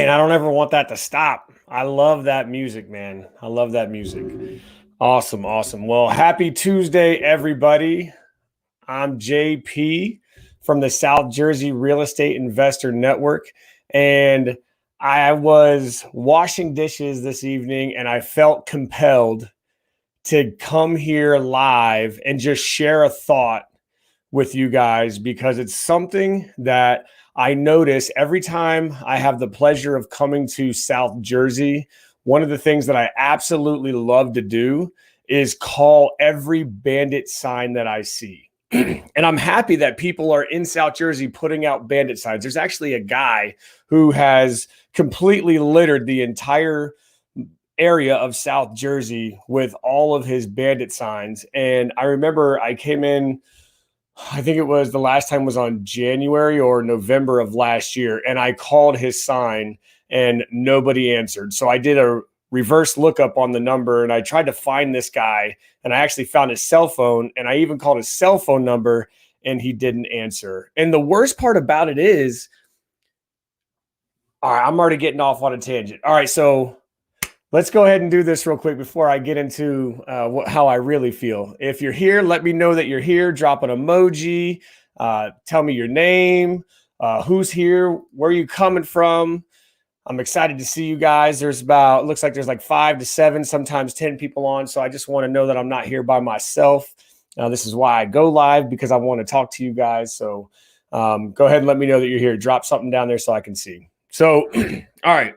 Man, I don't ever want that to stop. I love that music, man. I love that music. Awesome, awesome. Well, happy Tuesday, everybody. I'm JP from the South Jersey Real Estate Investor Network. And I was washing dishes this evening and I felt compelled to come here live and just share a thought with you guys because it's something that I notice every time I have the pleasure of coming to South Jersey. One of the things that I absolutely love to do is call every bandit sign that I see. And I'm happy that people are in South Jersey putting out bandit signs. There's actually a guy who has completely littered the entire area of South Jersey with all of his bandit signs. And I remember I came in, I think it was the last time was on January or November of last year. And I called his sign and nobody answered. So I did a reverse lookup on the number and I tried to find this guy and I actually found his cell phone and I even called his cell phone number and he didn't answer. And the worst part about it is, all right, I'm already getting off on a tangent. All right, so let's go ahead and do this real quick before I get into how I really feel. If you're here, let me know that you're here. Drop an emoji. Tell me your name, who's here, where are you coming from. I'm excited to see you guys. Looks like there's like 5 to 7, sometimes 10 people on. So I just want to know that I'm not here by myself. This is why I go live, because I want to talk to you guys. So go ahead and let me know that you're here. Drop something down there so I can see. So, all right.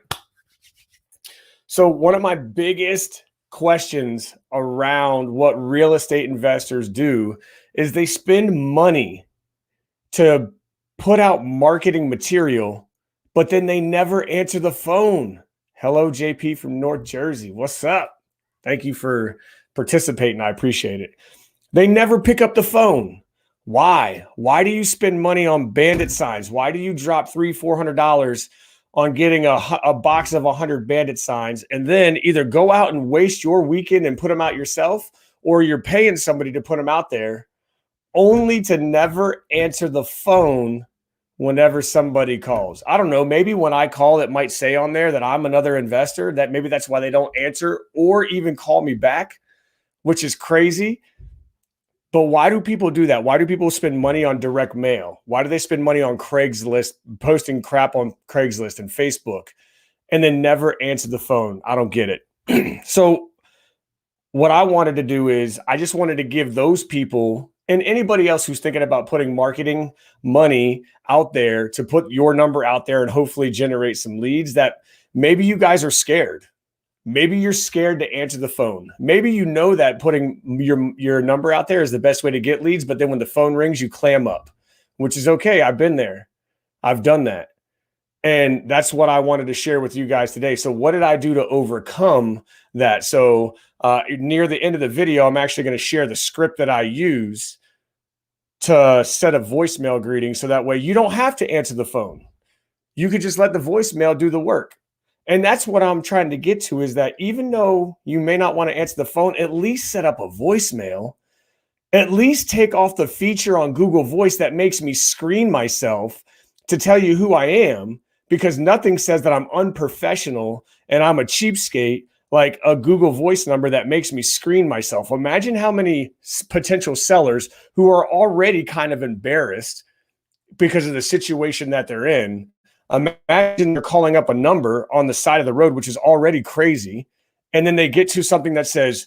So one of my biggest questions around what real estate investors do is they spend money to put out marketing material, but then they never answer the phone. Hello, JP from North Jersey. What's up? Thank you for participating. I appreciate it. They never pick up the phone. Why? Why do you spend money on bandit signs? Why do you drop $300-$400 on getting a box of 100 bandit signs and then either go out and waste your weekend and put them out yourself, or you're paying somebody to put them out there only to never answer the phone whenever somebody calls? I don't know. Maybe when I call, it might say on there that I'm another investor, that maybe that's why they don't answer or even call me back, which is crazy. But why do people do that? Why do people spend money on direct mail? Why do they spend money on Craigslist, posting crap on Craigslist and Facebook, and then never answer the phone? I don't get it. So what I wanted to do is I just wanted to give those people and anybody else who's thinking about putting marketing money out there to put your number out there and hopefully generate some leads, that maybe you guys are scared. Maybe you're scared to answer the phone. Maybe you know that putting your number out there is the best way to get leads, but then when the phone rings, you clam up, which is okay. I've been there. I've done that. And that's what I wanted to share with you guys today. So what did I do to overcome that? So near the end of the video, I'm actually going to share the script that I use to set a voicemail greeting. So that way you don't have to answer the phone. You could just let the voicemail do the work. And that's what I'm trying to get to, is that even though you may not want to answer the phone, at least set up a voicemail. At least take off the feature on Google Voice that makes me screen myself to tell you who I am, because nothing says that I'm unprofessional and I'm a cheapskate like a Google Voice number that makes me screen myself. Imagine how many potential sellers who are already kind of embarrassed because of the situation that they're in. Imagine they're calling up a number on the side of the road, which is already crazy. And then they get to something that says,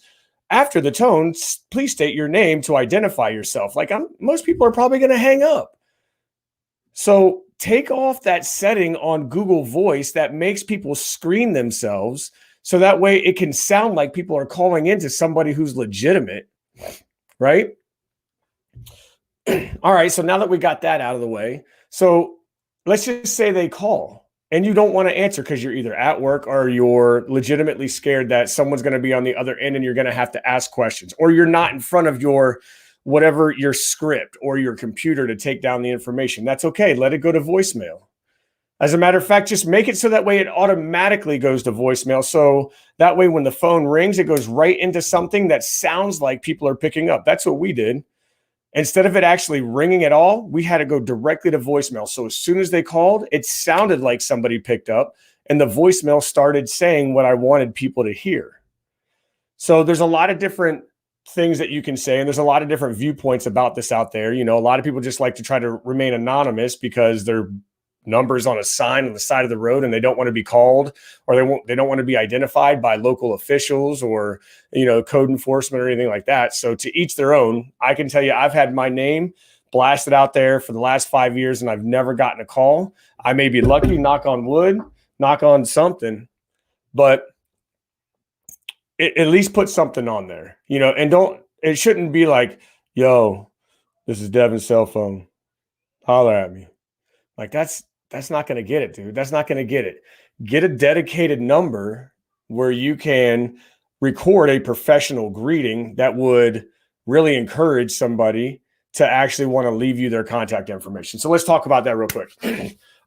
after the tone, please state your name to identify yourself. Like, most people are probably going to hang up. So take off that setting on Google Voice that makes people screen themselves, so that way it can sound like people are calling into somebody who's legitimate, right? All right, so now that we got that out of the way, so let's just say they call and you don't want to answer because you're either at work or you're legitimately scared that someone's going to be on the other end and you're going to have to ask questions, or you're not in front of your script or your computer to take down the information. That's okay. Let it go to voicemail. As a matter of fact, just make it so that way it automatically goes to voicemail. So that way when the phone rings, it goes right into something that sounds like people are picking up. That's what we did. Instead of it actually ringing at all, we had to go directly to voicemail. So as soon as they called, it sounded like somebody picked up and the voicemail started saying what I wanted people to hear. So there's a lot of different things that you can say, and there's a lot of different viewpoints about this out there. You know, a lot of people just like to try to remain anonymous because their numbers on a sign on the side of the road and they don't want to be called, or they don't want to be identified by local officials or, you know, code enforcement or anything like that. So to each their own. I can tell you, I've had my name blasted out there for the last 5 years and I've never gotten a call. I may be lucky, knock on wood, knock on something, but at least put something on there, you know, and it shouldn't be like, yo, this is Devin's cell phone, holler at me. Like that's not going to get it, dude. That's not going to get it. Get a dedicated number where you can record a professional greeting that would really encourage somebody to actually want to leave you their contact information. So let's talk about that real quick.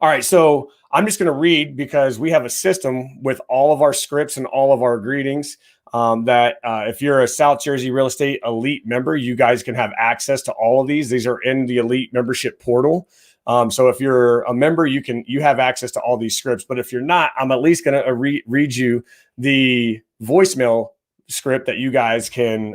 All right. So I'm just going to read because we have a system with all of our scripts and all of our greetings that if you're a South Jersey Real Estate Elite member, you guys can have access to all of these. These are in the Elite membership portal. So if you're a member, you have access to all these scripts. But if you're not, I'm at least going to read you the voicemail script that you guys can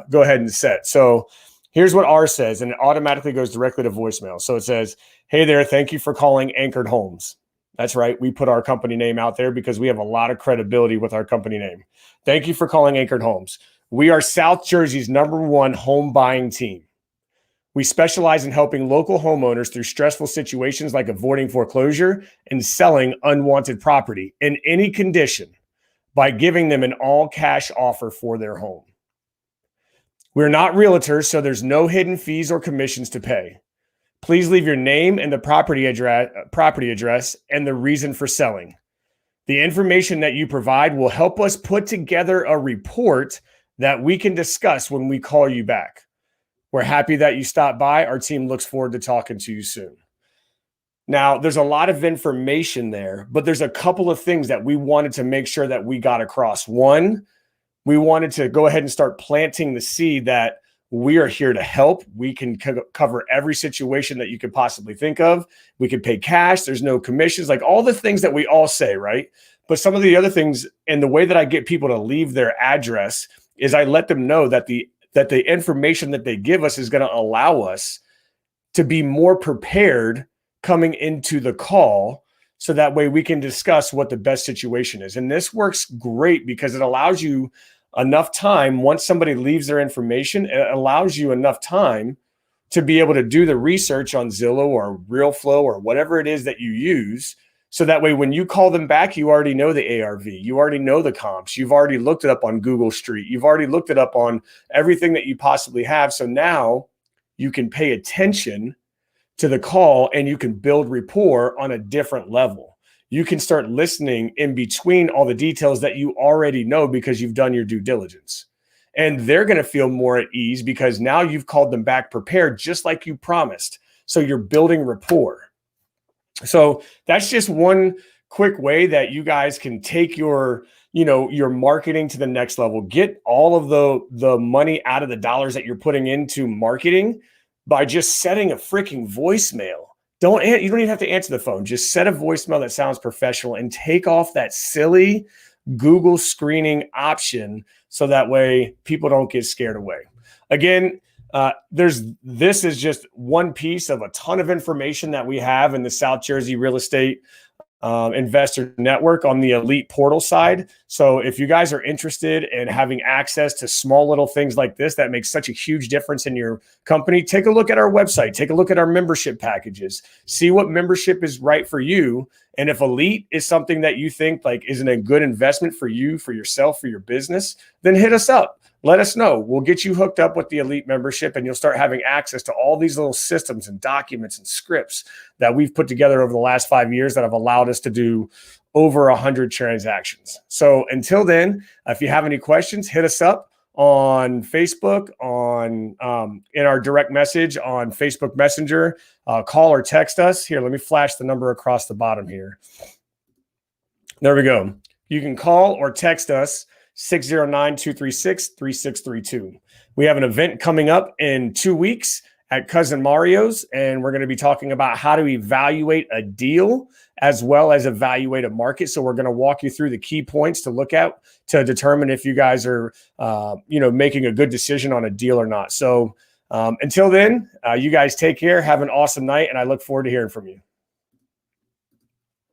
go ahead and set. So here's what ours says, and it automatically goes directly to voicemail. So it says, "Hey there, thank you for calling Anchored Homes." That's right. We put our company name out there because we have a lot of credibility with our company name. "Thank you for calling Anchored Homes. We are South Jersey's #1 home buying team. We specialize in helping local homeowners through stressful situations like avoiding foreclosure and selling unwanted property in any condition by giving them an all-cash offer for their home. We're not realtors, so there's no hidden fees or commissions to pay. Please leave your name and the property address and the reason for selling. The information that you provide will help us put together a report that we can discuss when we call you back. We're happy that you stopped by. Our team looks forward to talking to you soon." Now, there's a lot of information there, but there's a couple of things that we wanted to make sure that we got across. One, we wanted to go ahead and start planting the seed that we are here to help. We can cover every situation that you could possibly think of. We can pay cash. There's no commissions, like all the things that we all say, right? But some of the other things, and the way that I get people to leave their address is I let them know that the information that they give us is going to allow us to be more prepared coming into the call. So that way we can discuss what the best situation is. And this works great because it allows you enough time. Once somebody leaves their information, it allows you enough time to be able to do the research on Zillow or RealFlow or whatever it is that you use. So that way, when you call them back, you already know the ARV, you already know the comps, you've already looked it up on Google Street, you've already looked it up on everything that you possibly have. So now you can pay attention to the call and you can build rapport on a different level. You can start listening in between all the details that you already know because you've done your due diligence. And they're going to feel more at ease because now you've called them back prepared, just like you promised. So you're building rapport. So that's just one quick way that you guys can take your marketing to the next level. Get all of the money out of the dollars that you're putting into marketing by just setting a freaking voicemail. You don't even have to answer the phone. Just set a voicemail that sounds professional and take off that silly Google screening option so that way people don't get scared away. Again, this is just one piece of a ton of information that we have in the South Jersey Real Estate Investor Network on the Elite portal side. So if you guys are interested in having access to small little things like this that make such a huge difference in your company, take a look at our website, take a look at our membership packages, see what membership is right for you. And if Elite is something that you think like isn't a good investment for you, for yourself, for your business, then hit us up. Let us know. We'll get you hooked up with the Elite membership and you'll start having access to all these little systems and documents and scripts that we've put together over the last 5 years that have allowed us to do over 100 transactions. So until then, if you have any questions, hit us up on Facebook, in our direct message on Facebook Messenger, call or text us. Here, let me flash the number across the bottom here. There we go. You can call or text us 609-236-3632. We have an event coming up in 2 weeks at Cousin Mario's, and we're going to be talking about how to evaluate a deal as well as evaluate a market. So we're going to walk you through the key points to look at to determine if you guys are, making a good decision on a deal or not. So until then, you guys take care, have an awesome night, and I look forward to hearing from you.